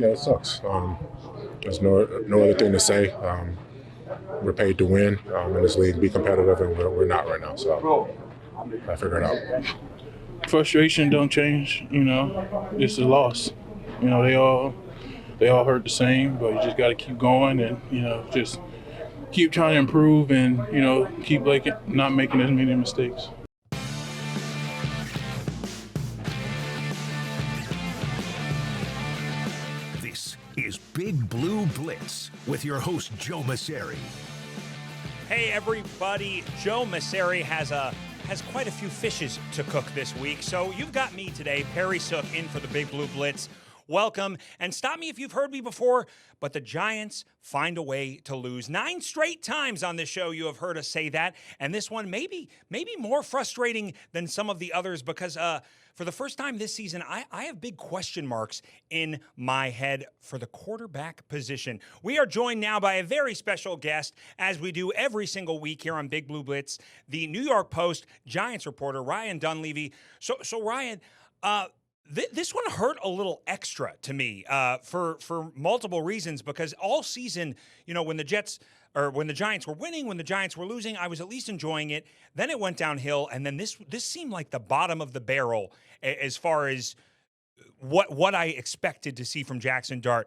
Yeah, it sucks. There's no other thing to say. We're paid to win in this league, be competitive, and we're not right now. So I figure it out. Frustration don't change. It's a loss. They all hurt the same, but you just got to keep going and just keep trying to improve and keep not making as many mistakes. This is Big Blue Blitz with your host Joe Masseri. Hey everybody, Joe Masseri has quite a few fishes to cook this week, so you've got me today, Perry Sook, in for the Big Blue Blitz. Welcome, and stop me if you've heard me before, but the Giants find a way to lose. 9 straight times on this show you have heard us say that, and this one maybe more frustrating than some of the others because for the first time this season, I have big question marks in my head for the quarterback position. We are joined now by a very special guest, as we do every single week here on Big Blue Blitz, the New York Post Giants reporter, Ryan Dunleavy. So Ryan, this one hurt a little extra to me for multiple reasons because all season, when the Giants were winning, when the Giants were losing, I was at least enjoying it. Then it went downhill, and then this seemed like the bottom of the barrel as far as what I expected to see from Jaxson Dart.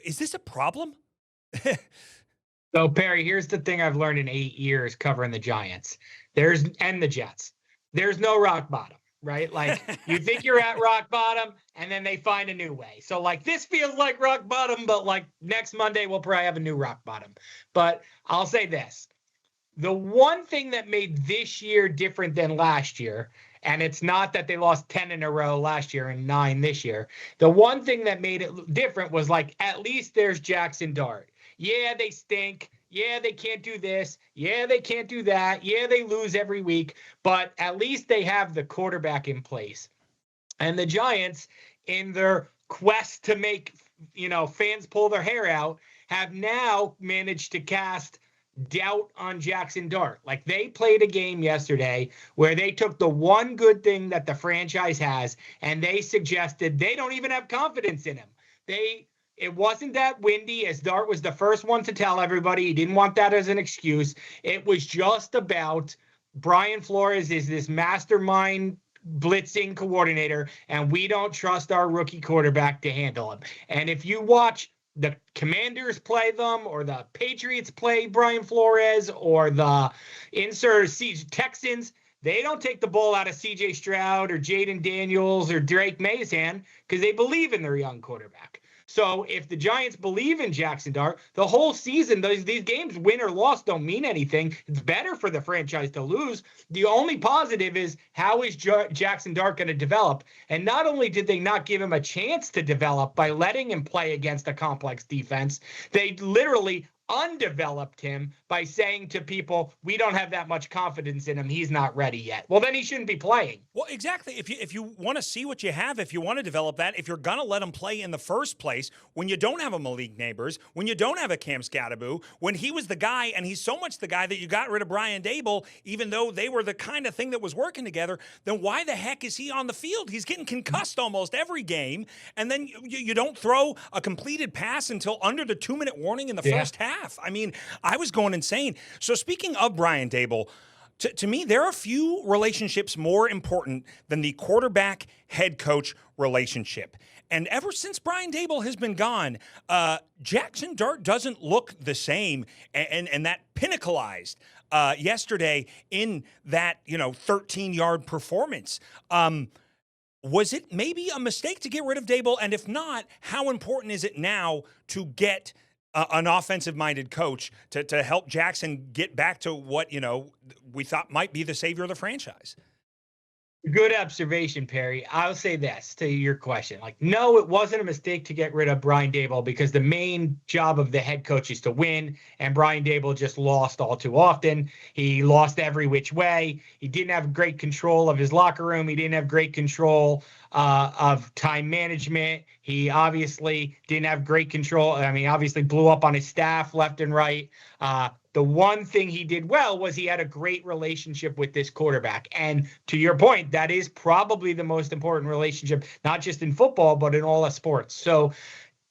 Is this a problem? So, Perry, here's the thing I've learned in 8 years covering the Giants and the Jets. There's no rock bottom. Right? Like you think you're at rock bottom and then they find a new way. So this feels like rock bottom, but next Monday, we'll probably have a new rock bottom. But I'll say this, the one thing that made this year different than last year, and it's not that they lost 10 in a row last year and 9 this year. The one thing that made it different was at least there's Jaxson Dart. Yeah, they stink. Yeah, they can't do this. Yeah, they can't do that. Yeah, they lose every week. But at least they have the quarterback in place. And the Giants, in their quest to make, fans pull their hair out, have now managed to cast doubt on Jaxson Dart. They played a game yesterday where they took the one good thing that the franchise has, and they suggested they don't even have confidence in him. It wasn't that windy, as Dart was the first one to tell everybody. He didn't want that as an excuse. It was just about Brian Flores is this mastermind blitzing coordinator, and we don't trust our rookie quarterback to handle him. And if you watch the Commanders play them, or the Patriots play Brian Flores, or the Texans, they don't take the ball out of C.J. Stroud or Jaden Daniels or Drake May's hand because they believe in their young quarterback. So if the Giants believe in Jaxson Dart, the whole season, these games, win or loss, don't mean anything. It's better for the franchise to lose. The only positive is how is Jaxson Dart going to develop? And not only did they not give him a chance to develop by letting him play against a complex defense, they literally undeveloped him by saying to people, we don't have that much confidence in him. He's not ready yet. Well, then he shouldn't be playing. Well, exactly. If you want to see what you have, if you want to develop that, if you're going to let him play in the first place, when you don't have a Malik Neighbors, when you don't have a Cam Scattaboo, when he was the guy, and he's so much the guy that you got rid of Brian Dable, even though they were the kind of thing that was working together, then why the heck is he on the field? He's getting concussed almost every game, and then you don't throw a completed pass until under the 2-minute warning in the first half. I mean, I was going insane. So speaking of Brian Dable, to me, there are few relationships more important than the quarterback-head coach relationship. And ever since Brian Dable has been gone, Jaxson Dart doesn't look the same, and that pinnacleized yesterday in that 13-yard performance. Was it maybe a mistake to get rid of Dable? And if not, how important is it now to get an offensive-minded coach to help Jaxson get back to what, we thought might be the savior of the franchise? Good observation, Perry. I'll say this to your question. No, it wasn't a mistake to get rid of Brian Dable because the main job of the head coach is to win, and Brian Dable just lost all too often. He lost every which way. He didn't have great control of his locker room. He didn't have great control of time management. He obviously didn't have great control. I mean, obviously blew up on his staff left and right. The one thing he did well was he had a great relationship with this quarterback. And to your point, that is probably the most important relationship, not just in football, but in all of sports. So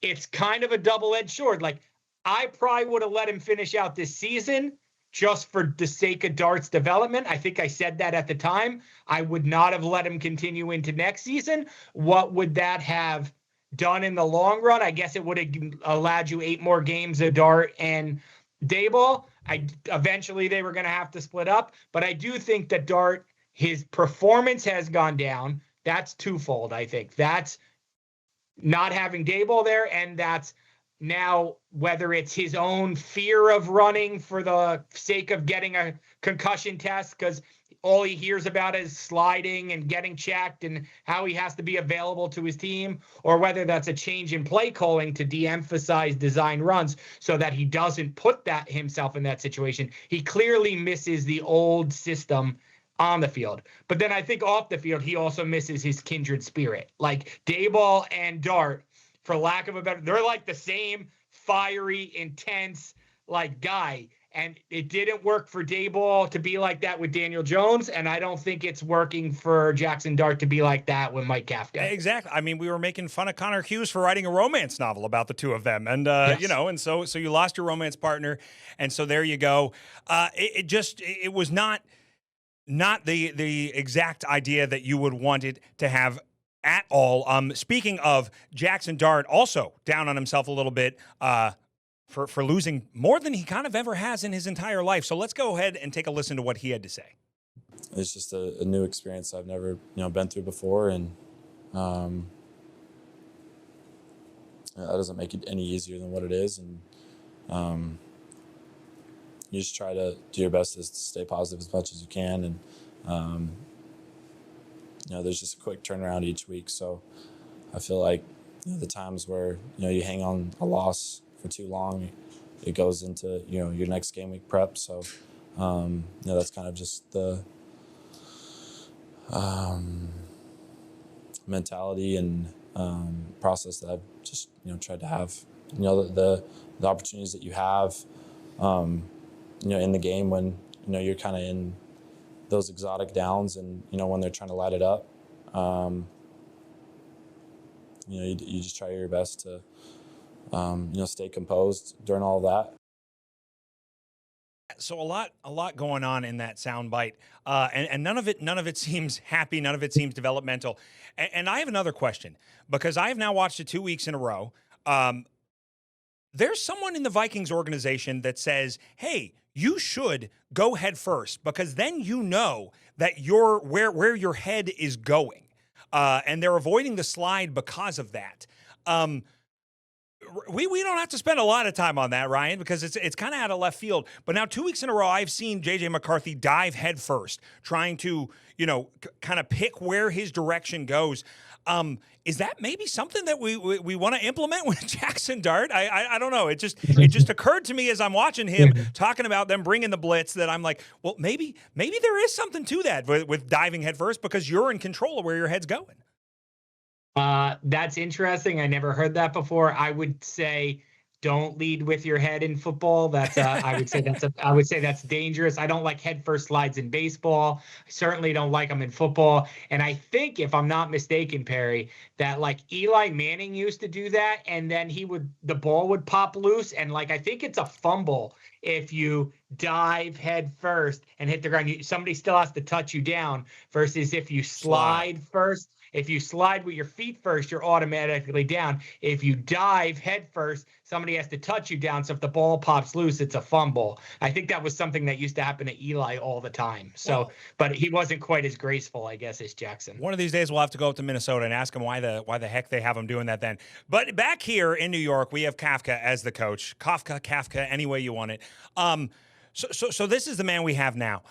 it's kind of a double-edged sword. Like, I probably would have let him finish out this season just for the sake of Dart's development. I think I said that at the time. I would not have let him continue into next season. What would that have done in the long run? I guess it would have allowed you 8 more games of Dart and Daboll. Eventually they were going to have to split up, but I do think that Dart, his performance has gone down. That's twofold. I think that's not having Daboll there, and that's now whether it's his own fear of running for the sake of getting a concussion test, because all he hears about is sliding and getting checked and how he has to be available to his team, or whether that's a change in play calling to de-emphasize design runs so that he doesn't put that himself in that situation. He clearly misses the old system on the field. But then I think off the field, he also misses his kindred spirit. Like Daboll and Dart, for lack of a better, they're like the same fiery, intense, like guy. And it didn't work for Daboll to be like that with Daniel Jones, and I don't think it's working for Jaxson Dart to be like that with Mike Kafka. Exactly. I mean, we were making fun of Connor Hughes for writing a romance novel about the two of them, and Yes. you know, and so you lost your romance partner, and so there you go. It was not the exact idea that you would want it to have at all. Speaking of Jaxson Dart, also down on himself a little bit. For losing more than he kind of ever has in his entire life. So let's go ahead and take a listen to what he had to say. It's just a new experience I've never, been through before, and that doesn't make it any easier than what it is. And you just try to do your best to stay positive as much as you can. And there's just a quick turnaround each week. So I feel like the times where you hang on a loss for too long, it goes into your next game week prep. So that's kind of just the mentality and process that I've just tried to have. The opportunities that you have in the game when you're kind of in those exotic downs, and when they're trying to light it up, you just try your best to stay composed during all of that. So a lot going on in that sound bite, and none of it seems happy. None of it seems developmental. And I have another question, because I have now watched it 2 weeks in a row. There's someone in the Vikings organization that says, "Hey, you should go head first, because then you know that you're where your head is going," and they're avoiding the slide because of that. We don't have to spend a lot of time on that, Ryan, because it's kind of out of left field. But now 2 weeks in a row, I've seen J.J. McCarthy dive head first, trying to, kind of pick where his direction goes. Is that maybe something that we want to implement with Jaxson Dart? I don't know. It just occurred to me as I'm watching him talking about them bringing the blitz that I'm like, well, maybe there is something to that with diving head first, because you're in control of where your head's going. That's interesting. I never heard that before. I would say don't lead with your head in football. I would say that's dangerous. I don't like head first slides in baseball. I certainly don't like them in football. And I think, if I'm not mistaken, Perry, that like Eli Manning used to do that, and then the ball would pop loose, and I think it's a fumble if you dive head first and hit the ground. Somebody still has to touch you down, versus if you slide first. If you slide with your feet first, you're automatically down. If you dive head first, somebody has to touch you down. So if the ball pops loose, it's a fumble. I think that was something that used to happen to Eli all the time. So, but he wasn't quite as graceful, I guess, as Jaxson. One of these days, we'll have to go up to Minnesota and ask him why the heck they have him doing that then. But back here in New York, we have Kafka as the coach. Kafka, any way you want it. So this is the man we have now.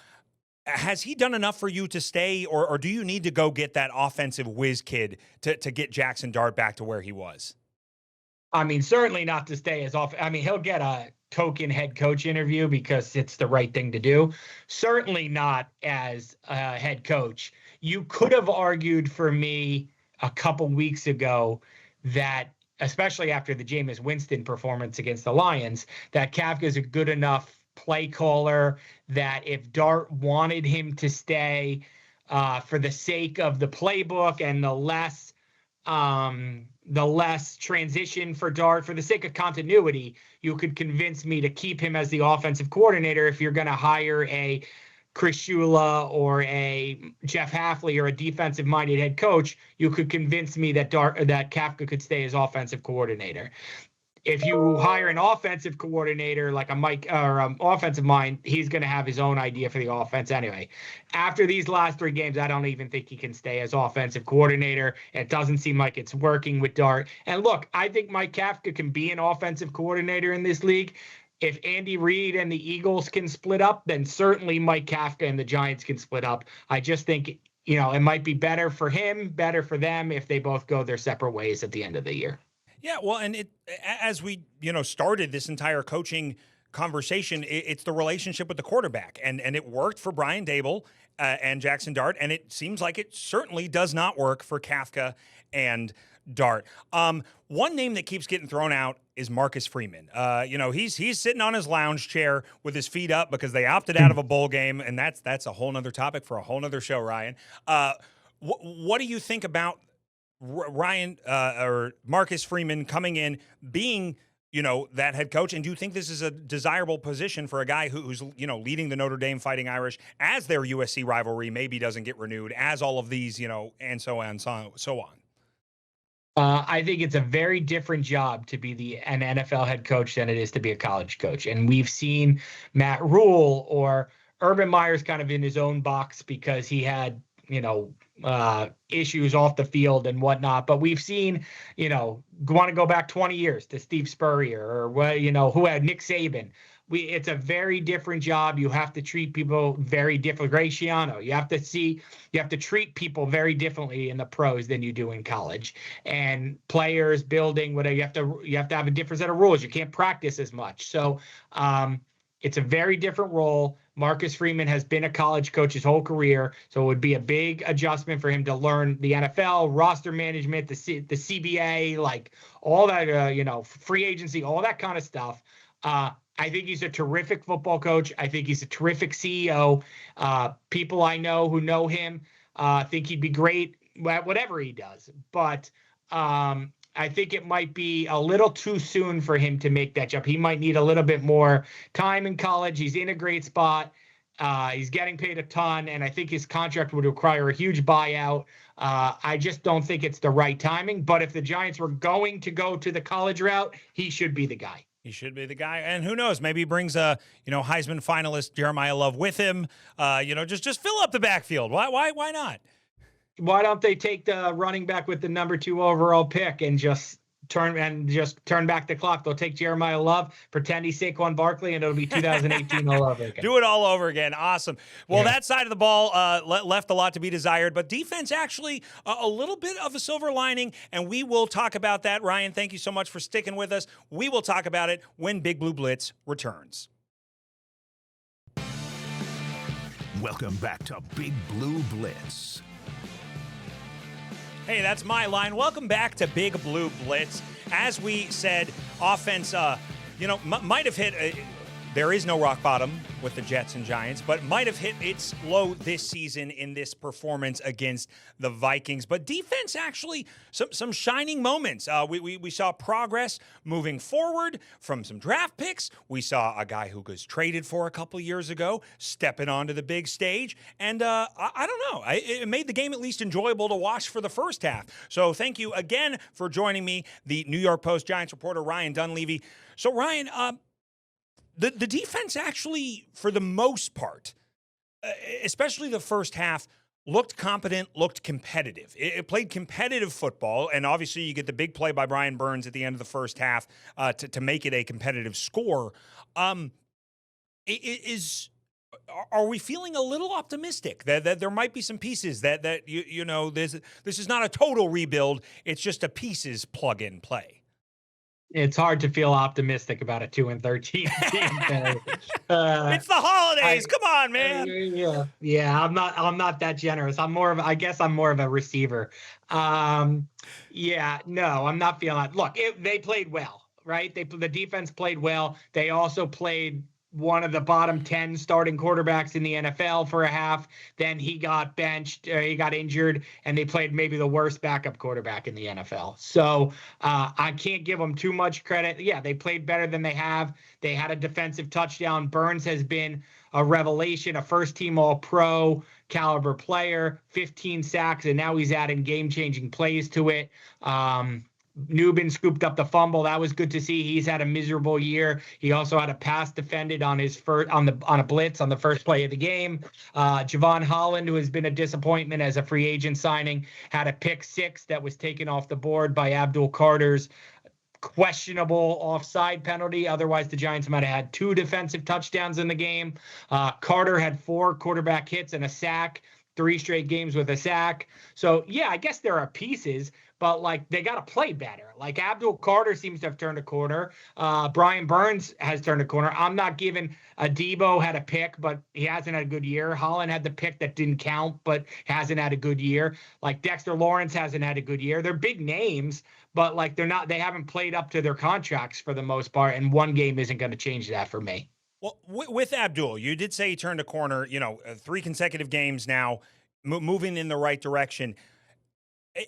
Has he done enough for you to stay, or do you need to go get that offensive whiz kid to get Jaxson Dart back to where he was? I mean, certainly not to stay as often. I mean, he'll get a token head coach interview because it's the right thing to do. Certainly not as a head coach. You could have argued for me a couple weeks ago that, especially after the Jameis Winston performance against the Lions, that Kafka is a good enough play caller that if Dart wanted him to stay for the sake of the playbook and the less transition for Dart, for the sake of continuity, you could convince me to keep him as the offensive coordinator. If you're going to hire a Chris Shula or a Jeff Hafley or a defensive-minded head coach, you could convince me that Kafka could stay as offensive coordinator. If you hire an offensive coordinator like a Mike or offensive mind, he's going to have his own idea for the offense anyway. After these last 3 games, I don't even think he can stay as offensive coordinator. It doesn't seem like it's working with Dart. And look, I think Mike Kafka can be an offensive coordinator in this league. If Andy Reid and the Eagles can split up, then certainly Mike Kafka and the Giants can split up. I just think, it might be better for him, better for them if they both go their separate ways at the end of the year. Yeah, well, and as we started this entire coaching conversation, it's the relationship with the quarterback, and it worked for Brian Daboll and Jaxson Dart, and it seems like it certainly does not work for Kafka and Dart. One name that keeps getting thrown out is Marcus Freeman. He's sitting on his lounge chair with his feet up because they opted out of a bowl game, and that's a whole nother topic for a whole nother show, Ryan. What do you think about Ryan or Marcus Freeman coming in, being that head coach, and do you think this is a desirable position for a guy who's leading the Notre Dame Fighting Irish as their USC rivalry maybe doesn't get renewed, as all of these and so on, so on? I think it's a very different job to be an NFL head coach than it is to be a college coach, and we've seen Matt Rule or Urban Meyer's kind of in his own box because he had issues off the field and whatnot. But we've seen, want to go back 20 years to Steve Spurrier or who had Nick Saban. It's a very different job. You have to treat people very different. Graciano, you have to treat people very differently in the pros than you do in college. And players, building, whatever, you have to have a different set of rules. You can't practice as much. So it's a very different role. Marcus Freeman has been a college coach his whole career, so it would be a big adjustment for him to learn the NFL, roster management, the CBA, like all that, free agency, all that kind of stuff. I think he's a terrific football coach. I think he's a terrific CEO. People I know who know him think he'd be great at whatever he does. But I think it might be a little too soon for him to make that jump. He might need a little bit more time in college. He's in a great spot. He's getting paid a ton, and I think his contract would require a huge buyout. I just don't think it's the right timing. But if the Giants were going to go to the college route, he should be the guy. He should be the guy. And who knows, maybe he brings a, Heisman finalist Jeremiah Love with him. Just fill up the backfield. Why not? Why don't they take the running back with the number 2 overall pick and just turn back the clock? They'll take Jeremiah Love, pretend he's Saquon Barkley, and it'll be 2018 all over again. Do it all over again. Awesome. Well, That side of the ball left a lot to be desired, but defense actually a little bit of a silver lining, and we will talk about that. Ryan, thank you so much for sticking with us. We will talk about it when Big Blue Blitz returns. Welcome back to Big Blue Blitz. Hey, that's my line. Welcome back to Big Blue Blitz. As we said, offense, might have hit. There is no rock bottom with the Jets and Giants, but might have hit its low this season in this performance against the Vikings. But defense, actually, some shining moments. We saw progress moving forward from some draft picks. We saw a guy who was traded for a couple years ago stepping onto the big stage. And I don't know. It made the game at least enjoyable to watch for the first half. So thank you again for joining me, the New York Post Giants reporter, Ryan Dunleavy. So, Ryan, The defense actually, for the most part, especially the first half, looked competent, looked competitive. It played competitive football, and obviously you get the big play by Brian Burns at the end of the first half to make it a competitive score. Are we feeling a little optimistic that there might be some pieces that this is not a total rebuild, it's just a pieces plug-in play? It's hard to feel optimistic about a 2-13 team. It's the holidays. Come on, man. Yeah. I'm not that generous. I guess I'm more of a receiver. Yeah, no, I'm not feeling it. Look, they played well, right? The defense played well. They also played one of the bottom 10 starting quarterbacks in the NFL for a half. Then he got benched, he got injured, and they played maybe the worst backup quarterback in the NFL. So I can't give them too much credit. Yeah, they played better than they have. They had a defensive touchdown. Burns has been a revelation, a first-team All-Pro caliber player, 15 sacks, and now he's adding game-changing plays to it. Newbin scooped up the fumble. That was good to see. He's had a miserable year. He also had a pass defended on his first on a blitz on the first play of the game. Javon Holland, who has been a disappointment as a free agent signing, had a pick six that was taken off the board by Abdul Carter's questionable offside penalty. Otherwise, the Giants might have had 2 defensive touchdowns in the game. Carter had 4 quarterback hits and a sack, 3 straight games with a sack. So, yeah, I guess there are pieces, but like they got to play better. Like Abdul Carter seems to have turned a corner. Brian Burns has turned a corner. I'm not giving Debo had a pick, but he hasn't had a good year. Holland had the pick that didn't count, but hasn't had a good year. Like Dexter Lawrence hasn't had a good year. They're big names, but like they haven't played up to their contracts for the most part. And one game isn't going to change that for me. Well, with Abdul, you did say he turned a corner, 3 consecutive games now, moving in the right direction.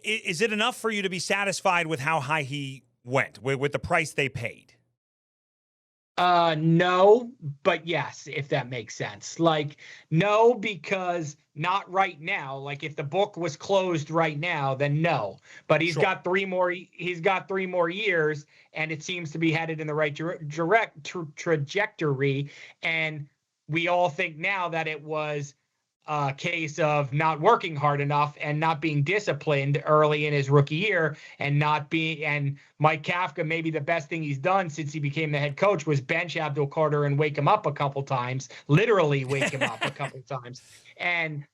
Is it enough for you to be satisfied with how high he went, with the price they paid? No, but yes, if that makes sense. Like, no, because not right now. Like, if the book was closed right now, then no. But he's got 3 more. He's got 3 more years, and it seems to be headed in the right trajectory. And we all think now that it was a case of not working hard enough and not being disciplined early in his rookie year, and Mike Kafka, maybe the best thing he's done since he became the head coach was bench Abdul Carter and wake him up a couple times, literally wake him up a couple times. And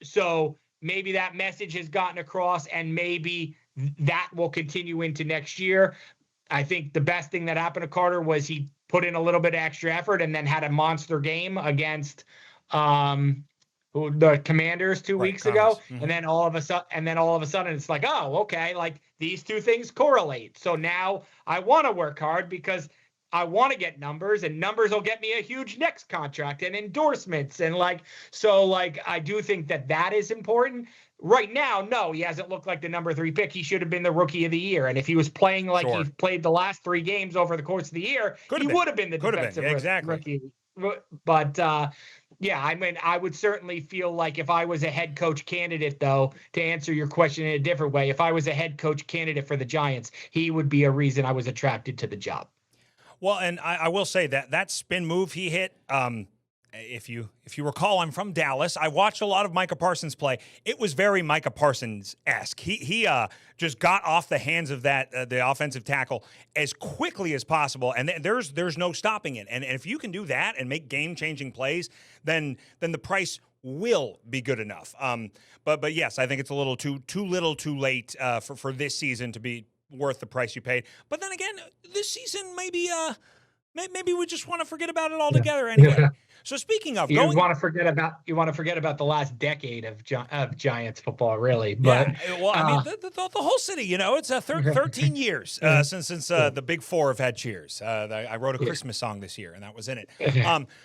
so maybe that message has gotten across, and maybe that will continue into next year. I think the best thing that happened to Carter was he put in a little bit of extra effort and then had a monster game against the Commanders 2 weeks ago. Mm-hmm. And then all of a sudden it's like, oh, okay, like these 2 things correlate. So now I want to work hard because I want to get numbers, and numbers will get me a huge next contract and endorsements. And I do think that is important. Right now, no, he hasn't looked like the number 3 pick. He should have been the rookie of the year. And if he was playing like he played the last 3 games over the course of the year, he would have been the defensive rookie. But yeah, I mean, I would certainly feel like if I was a head coach candidate, though, to answer your question in a different way, if I was a head coach candidate for the Giants, he would be a reason I was attracted to the job. Well, and I will say that spin move he hit, if you recall, I'm from Dallas. I watched a lot of Micah Parsons play. It was very Micah Parsons-esque. He just got off the hands of the offensive tackle as quickly as possible, and there's no stopping it. And if you can do that and make game-changing plays, then the price will be good enough. But yes, I think it's a little too little, too late for this season to be worth the price you paid. But then again, this season maybe we just want to forget about it altogether anyway. So speaking of, you want to forget about the last decade of Giants football, really. But well, I mean, the whole city, it's 13 years since the Big Four have had cheers. I wrote a Christmas song this year, and that was in it.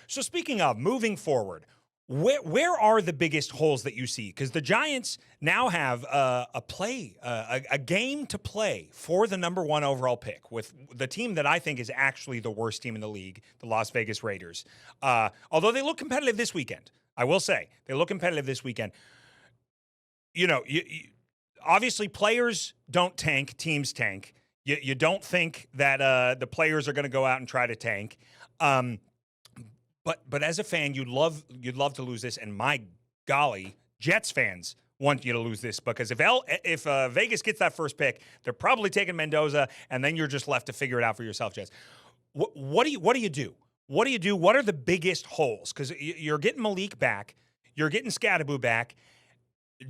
So speaking of moving forward, where are the biggest holes that you see? Because the Giants now have a game to play for the number 1 overall pick with the team that I think is actually the worst team in the league, the Las Vegas Raiders. Although they look competitive this weekend, I will say they look competitive this weekend. Obviously players don't tank, teams tank. You don't think that the players are going to go out and try to tank. But as a fan, you'd love to lose this, and my golly, Jets fans want you to lose this because if Vegas gets that first pick, they're probably taking Mendoza, and then you're just left to figure it out for yourself, Jets. What do you do? What do you do? What are the biggest holes? Because you're getting Malik back, you're getting Scadaboo back.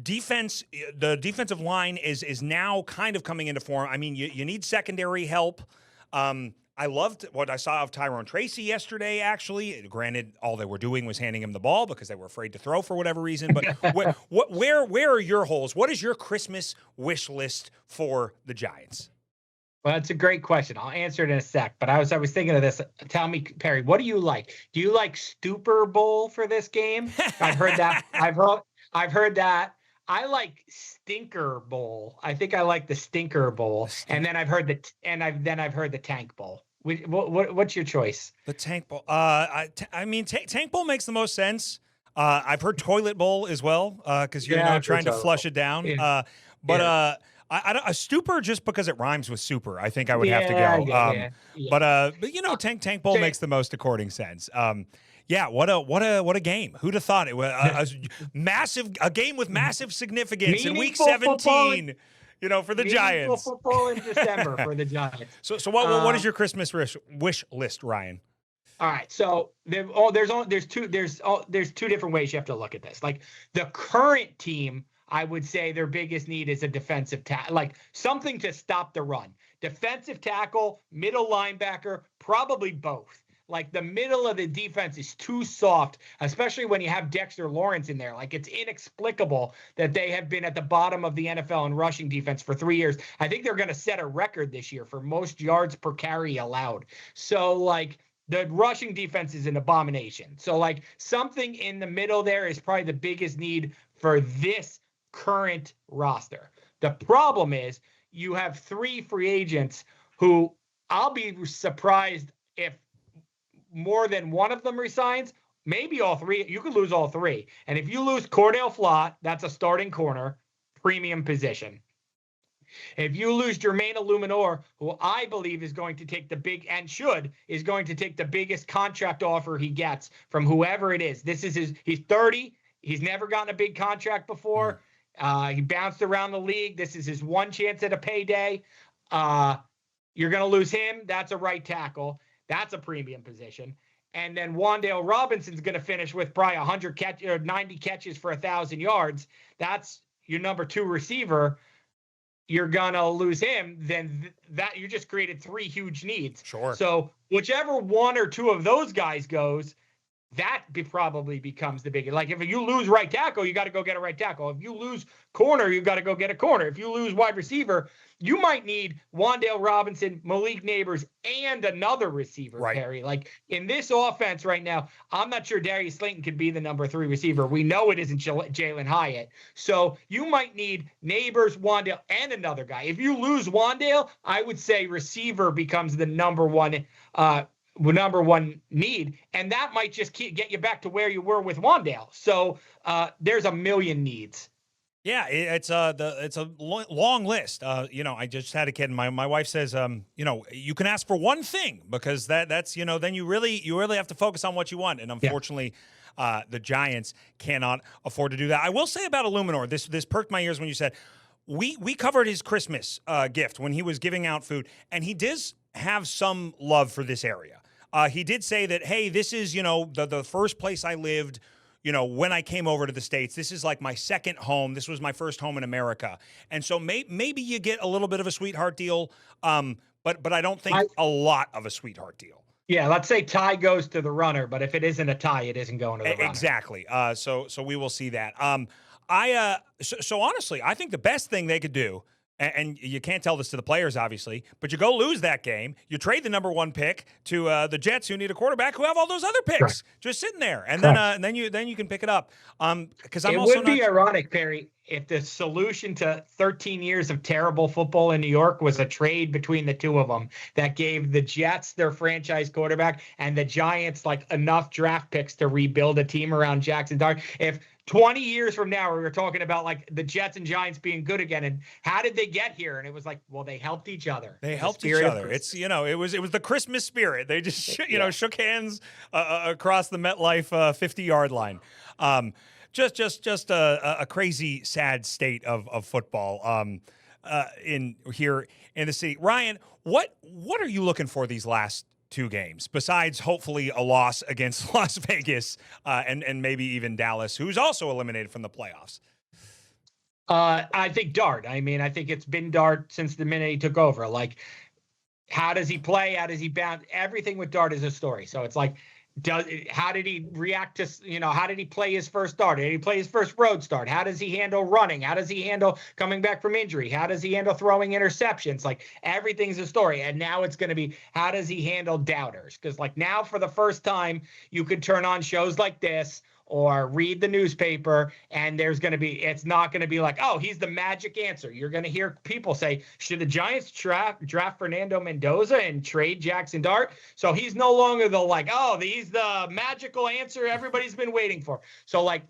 defense, the defensive line is now kind of coming into form. I mean, you need secondary help. I loved what I saw of Tyrone Tracy yesterday, actually. Granted, all they were doing was handing him the ball because they were afraid to throw for whatever reason. But where are your holes? What is your Christmas wish list for the Giants? Well, that's a great question. I'll answer it in a sec. But I was thinking of this. Tell me, Perry, what do you like? Do you like Stupor Bowl for this game? I've heard that. I've heard that. I like Stinker Bowl. I think I like the Stinker Bowl, and then I've heard I've heard the Tank Bowl. What's your choice? The Tank Bowl. I mean, Tank Bowl makes the most sense. I've heard Toilet Bowl as well because you're trying to flush it down. Yeah. A stupor just because it rhymes with super. I think I would have to go. But Tank Bowl makes the most according sense. Yeah, what a game! Who'd have thought it was a game with massive significance in Week 17? For the Giants. Football in December for the Giants. So what is your Christmas wish list, Ryan? All right, so there's two different ways you have to look at this. Like the current team, I would say their biggest need is a defensive tackle, like something to stop the run. Defensive tackle, middle linebacker, probably both. Like the middle of the defense is too soft, especially when you have Dexter Lawrence in there. Like it's inexplicable that they have been at the bottom of the NFL in rushing defense for 3 years. I think they're going to set a record this year for most yards per carry allowed. So like the rushing defense is an abomination. So like something in the middle there is probably the biggest need for this current roster. The problem is you have 3 free agents who I'll be surprised if more than one of them resigns, maybe all 3. You could lose all 3. And if you lose Cordell Flott, that's a starting corner, premium position. If you lose Jermaine Illuminor, who I believe is going to take is going to take the biggest contract offer he gets from whoever it is. He's 30. He's never gotten a big contract before. He bounced around the league. This is his one chance at a payday. You're going to lose him. That's a right tackle. That's a premium position. And then Wan'Dale Robinson's going to finish with probably 90 catches for 1,000 yards. That's your number 2 receiver. You're going to lose him. Then that you just created 3 huge needs. Sure. So whichever 1 or 2 of those guys goes, that probably becomes the biggest. Like if you lose right tackle, you got to go get a right tackle. If you lose corner, you got to go get a corner. If you lose wide receiver, you might need Wan'Dale Robinson, Malik Neighbors, and another receiver, right. Perry. Like in this offense right now, I'm not sure Darius Slayton could be the number 3 receiver. We know it isn't Jalen Hyatt. So you might need Neighbors, Wan'Dale, and another guy. If you lose Wan'Dale, I would say receiver becomes the number one need, and that might just get you back to where you were with Wan'Dale. So there's a million needs. Yeah, it's a long list. I just had a kid, and my wife says, you can ask for one thing because that's then you really have to focus on what you want, and unfortunately. Yeah. The Giants cannot afford to do that. I will say about Illuminor, this perked my ears when you said we covered his Christmas gift when he was giving out food, and he does have some love for this area. He did say that, hey, this is, the first place I lived, when I came over to the States. This is like my second home. This was my first home in America. And so maybe you get a little bit of a sweetheart deal, but I don't think a lot of a sweetheart deal. Yeah, let's say tie goes to the runner, but if it isn't a tie, it isn't going to the runner. Exactly. So we will see that. So honestly, I think the best thing they could do, and you can't tell this to the players, obviously, but you go lose that game. You trade the number 1 pick to the Jets, who need a quarterback, who have all those other picks just sitting there, and then you can pick it up. Because it would be ironic, Perry, if the solution to 13 years of terrible football in New York was a trade between the 2 of them that gave the Jets their franchise quarterback and the Giants like enough draft picks to rebuild a team around Jaxson Dart. If 20 years from now, we were talking about like the Jets and Giants being good again. And how did they get here? And it was like, well, they helped each other. They helped each other. It's, it was the Christmas spirit. They just, shook hands across the MetLife 50-yard line. Just a crazy, sad state of football in here in the city. Ryan, what are you looking for these last 2 games, besides hopefully a loss against Las Vegas and maybe even Dallas, who's also eliminated from the playoffs? I think Dart. I mean, I think it's been Dart since the minute he took over. Like, how does he play? How does he bounce? Everything with Dart is a story. So it's like, how did he react to, how did he play his first start? Did he play his first road start? How does he handle running? How does he handle coming back from injury? How does he handle throwing interceptions? Like, everything's a story. And now it's going to be, how does he handle doubters? Because like now for the first time, you could turn on shows like this or read the newspaper, and it's not going to be like, oh, he's the magic answer. You're going to hear people say, should the Giants draft Fernando Mendoza and trade Jaxson Dart? So he's no longer he's the magical answer everybody's been waiting for. So like,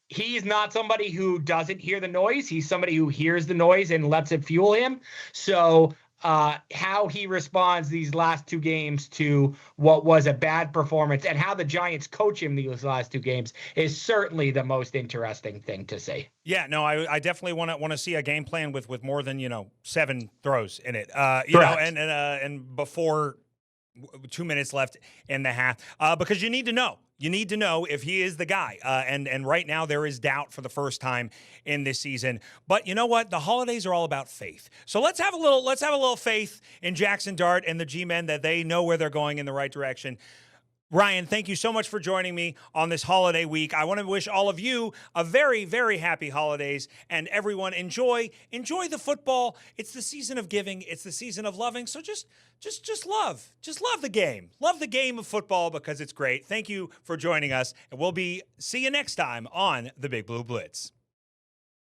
he's not somebody who doesn't hear the noise. He's somebody who hears the noise and lets it fuel him. So how he responds these last two games to what was a bad performance and how the Giants coach him these last two games is certainly the most interesting thing to see. Yeah, no, I definitely want to see a game plan with more than 7 throws in it. And before 2 minutes left in the half, because you need to know. You need to know if he is the guy. And right now there is doubt for the first time in this season. But you know what? The holidays are all about faith. So let's have a little faith in Jaxson Dart and the G-men that they know where they're going in the right direction. Ryan, thank you so much for joining me on this holiday week. I want to wish all of you a very, very happy holidays, and everyone enjoy the football. It's the season of giving. It's the season of loving. So just love the game. Love the game of football because it's great. Thank you for joining us, and see you next time on the Big Blue Blitz.